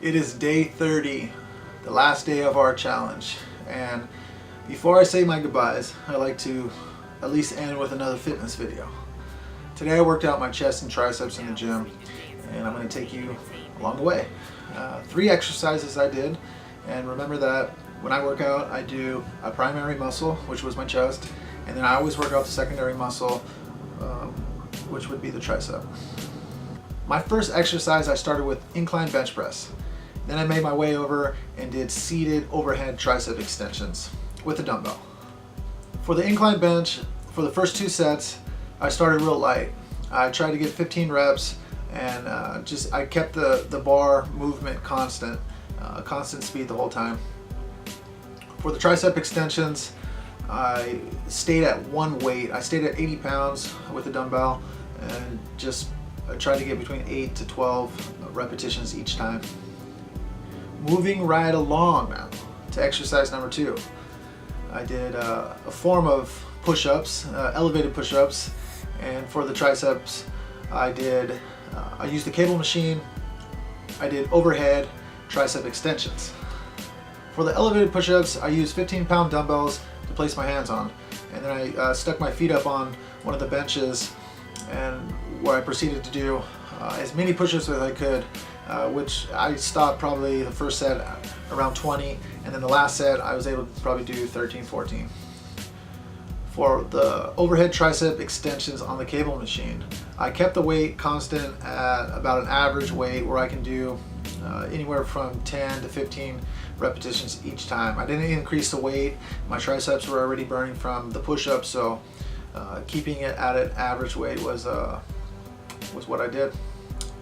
It is day 30, the last day of our challenge, and before I say my goodbyes, I like to at least end with another fitness video. Today I worked out my chest and triceps in the gym, and I'm going to take you along the way. 3 exercises I did, and remember that when I work out I do a primary muscle, which was my chest, and then I always work out the secondary muscle, which would be the tricep. My first exercise I started with incline bench press. Then I made my way over and did seated overhead tricep extensions with a dumbbell. For the incline bench, for the first 2 sets, I started real light. I tried to get 15 reps and I kept the bar movement constant, constant speed the whole time. For the tricep extensions, I stayed at one weight. I stayed at 80 pounds with the dumbbell and I tried to get between 8 to 12 repetitions each time. Moving right along now to exercise number 2. I did a form of push-ups, elevated push-ups, and for the triceps I used the cable machine. I did overhead tricep extensions. For the elevated push-ups I used 15-pound dumbbells to place my hands on, and then I stuck my feet up on one of the benches, and where I proceeded to do as many push-ups as I could, which I stopped probably the first set around 20, and then the last set I was able to probably do 13, 14. For the overhead tricep extensions on the cable machine, I kept the weight constant at about an average weight where I can do anywhere from 10 to 15 repetitions each time. I didn't increase the weight. My triceps were already burning from the push-ups, so keeping it at an average weight was what I did.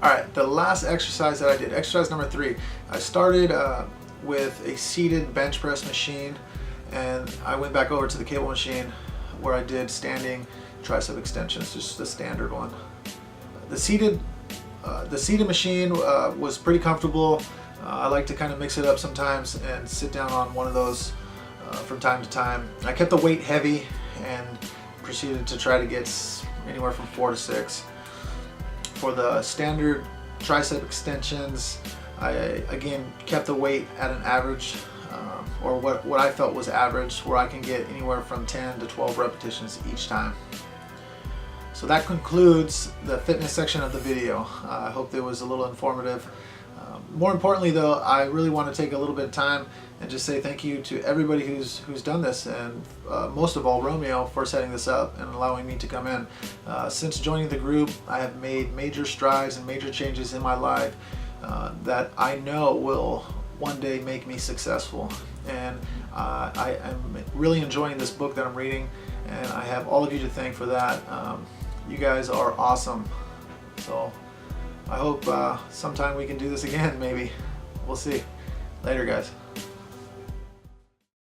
Alright, the last exercise that I did, exercise number 3, I started with a seated bench press machine, and I went back over to the cable machine where I did standing tricep extensions, just the standard one. The seated machine was pretty comfortable. I like to kind of mix it up sometimes and sit down on one of those from time to time. I kept the weight heavy and proceeded to try to get anywhere from 4 to 6. For the standard tricep extensions, I again kept the weight at an average, or what I felt was average, where I can get anywhere from 10 to 12 repetitions each time. So that concludes the fitness section of the video. I hope it was a little informative. More importantly though, I really want to take a little bit of time and just say thank you to everybody who's done this, and most of all Romeo for setting this up and allowing me to come in. Since joining the group, I have made major strides and major changes in my life that I know will one day make me successful. And I am really enjoying this book that I'm reading, and I have all of you to thank for that. You guys are awesome. So I hope sometime we can do this again, maybe. We'll see. Later, guys.